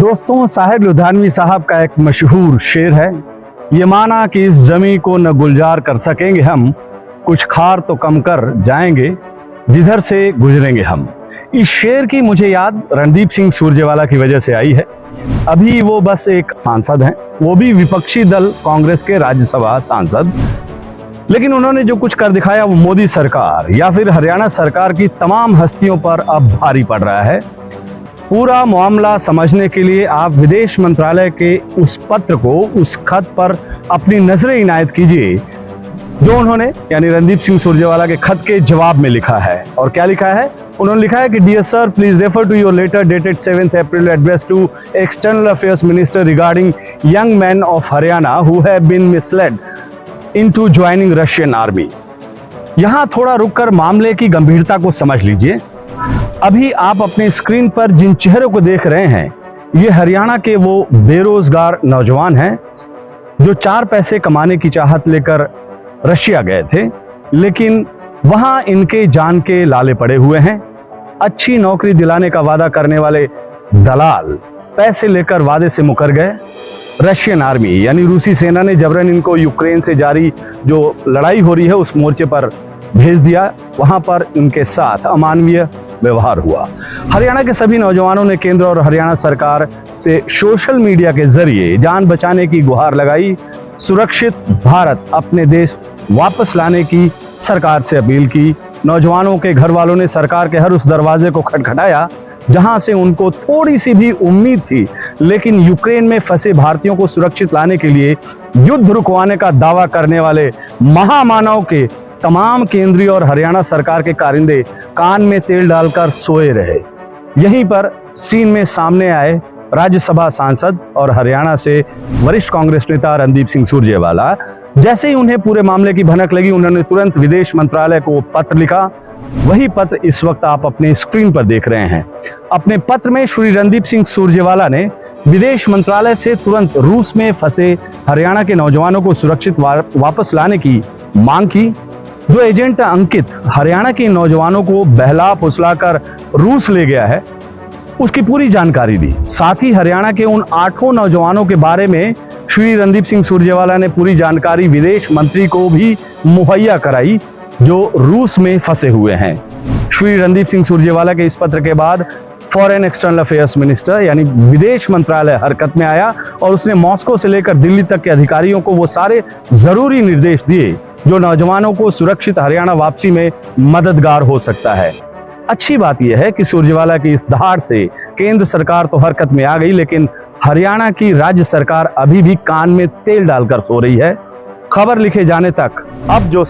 दोस्तों, साहिर लुधियानवी साहब का एक मशहूर शेर है, ये माना कि इस जमी को न गुलजार कर सकेंगे हम, कुछ खार तो कम कर जाएंगे जिधर से गुजरेंगे हम। इस शेर की मुझे याद रणदीप सिंह सुरजेवाला की वजह से आई है। अभी वो बस एक सांसद हैं, वो भी विपक्षी दल कांग्रेस के राज्यसभा सांसद, लेकिन उन्होंने जो कुछ कर दिखाया वो मोदी सरकार या फिर हरियाणा सरकार की तमाम हस्तियों पर अब भारी पड़ रहा है। पूरा मामला समझने के लिए आप विदेश मंत्रालय के उस पत्र को, उस खत पर अपनी नजरें इनायत कीजिए जो उन्होंने यानी रणदीप सिंह सुरजेवाला के खत के जवाब में लिखा है। और क्या लिखा है? उन्होंने लिखा है कि dear sir, please refer to your letter dated 7th April address to external affairs minister regarding young man of Haryana who have been misled into joining Russian army. यहां थोड़ा रुककर मामले की गंभीरता को समझ लीजिए। अभी आप अपने स्क्रीन पर जिन चेहरों को देख रहे हैं, ये हरियाणा के वो बेरोजगार नौजवान हैं जो 4 पैसे कमाने की चाहत लेकर रशिया गए थे, लेकिन वहां इनके जान के लाले पड़े हुए हैं। अच्छी नौकरी दिलाने का वादा करने वाले दलाल पैसे लेकर वादे से मुकर गए। रशियन आर्मी यानी रूसी सेना ने जबरन इनको यूक्रेन से जारी जो लड़ाई हो रही है उस मोर्चे पर भेज दिया। वहां पर इनके साथ अमानवीय व्यवहार हुआ। हरियाणा के सभी नौजवानों ने केंद्र और हरियाणा सरकार से सोशल मीडिया के जरिए जान बचाने की गुहार लगाई, सुरक्षित भारत अपने देश वापस लाने की सरकार से अपील की। नौजवानों के घर वालों ने सरकार के हर उस दरवाजे को खटखटाया जहां से उनको थोड़ी सी भी उम्मीद थी, लेकिन यूक्रेन में फंसे भारतीयों को सुरक्षित लाने के लिए युद्ध रुकवाने का दावा करने वाले महामानव के तमाम केंद्रीय और हरियाणा सरकार के कारिंदे कान में तेल डालकर सोए रहे। यहीं पर सीन में सामने आए राज्यसभा सांसद और हरियाणा से वरिष्ठ कांग्रेस नेता रणदीप सिंह सुरजेवाला। जैसे ही उन्हें पूरे मामले की भनक लगी, उन्होंने तुरंत विदेश मंत्रालय को पत्र लिखा। वही पत्र इस वक्त आप अपने स्क्रीन पर देख रहे हैं। अपने पत्र में श्री रणदीप सिंह सुरजेवाला ने विदेश मंत्रालय से तुरंत रूस में फंसे हरियाणा के नौजवानों को सुरक्षित वापस लाने की मांग की। जो एजेंट अंकित हरियाणा के नौजवानों को बहला फुसलाकर रूस ले गया है, उसकी पूरी जानकारी दी। साथ ही हरियाणा के उन 8 नौजवानों के बारे में श्री रणदीप सिंह सुरजेवाला ने पूरी जानकारी विदेश मंत्री को भी मुहैया कराई जो रूस में फंसे हुए हैं। श्री रणदीप सिंह सुरजेवाला के इस पत्र के बाद फॉरेन एक्सटर्नल अफेयर्स मिनिस्टर यानी विदेश मंत्रालय हरकत में आया और उसने मॉस्को से लेकर दिल्ली तक के अधिकारियों को वो सारे जरूरी निर्देश दिए जो नौजवानों को सुरक्षित हरियाणा वापसी में मददगार हो सकता है। अच्छी बात यह है कि सुरजेवाला की इस दहाड़ से केंद्र सरकार तो हरकत में आ गई, लेकिन हरियाणा की राज्य सरकार अभी भी कान में तेल डालकर सो रही है। खबर लिखे जाने तक अब जो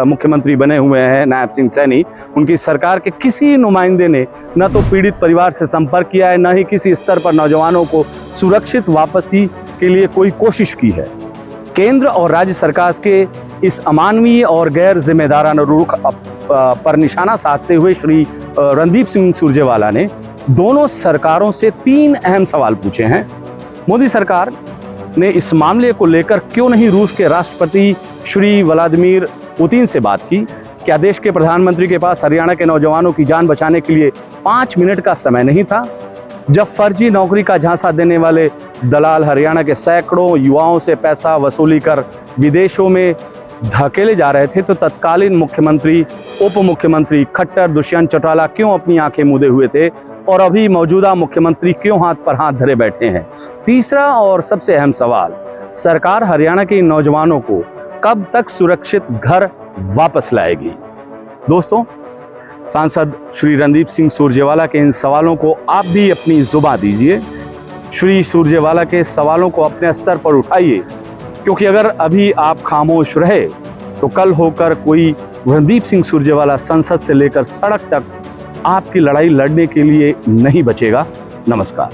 मुख्यमंत्री बने हुए हैं नायब सिंह सैनी, उनकी सरकार के किसी नुमाइंदे ने न तो पीड़ित परिवार से संपर्क किया है, न ही किसी स्तर पर नौजवानों को सुरक्षित वापसी के लिए कोई कोशिश की है। केंद्र और राज्य सरकार के इस अमानवीय और गैर जिम्मेदाराना रुख पर निशाना साधते हुए श्री रणदीप सिंह सुरजेवाला ने दोनों सरकारों से 3 अहम सवाल पूछे हैं। मोदी सरकार ने इस मामले को लेकर क्यों नहीं रूस के राष्ट्रपति श्री व्लादिमीर पुतिन से बात की? क्या देश के प्रधानमंत्री के पास हरियाणा के नौजवानों की जान बचाने के लिए 5 मिनट का समय नहीं था? जब फर्जी नौकरी का झांसा देने वाले दलाल हरियाणा के सैकड़ों युवाओं से पैसा वसूली कर विदेशों में धकेले जा रहे थे, तो तत्कालीन मुख्यमंत्री उप मुख्यमंत्री खट्टर दुष्यंत चौटाला क्यों अपनी आंखें मूंदे हुए थे और अभी मौजूदा मुख्यमंत्री क्यों हाथ पर हाथ धरे बैठे हैं? तीसरा और सबसे अहम सवाल, सरकार हरियाणा के नौजवानों को कब तक सुरक्षित घर वापस लाएगी? दोस्तों, सांसद श्री रणदीप सिंह सुरजेवाला के इन सवालों को आप भी अपनी जुबान दीजिए। श्री सुरजेवाला के सवालों को अपने स्तर पर उठाइए, क्योंकि अगर अभी आप खामोश रहे तो कल होकर कोई रणदीप सिंह सुरजेवाला संसद से लेकर सड़क तक आपकी लड़ाई लड़ने के लिए नहीं बचेगा। नमस्कार।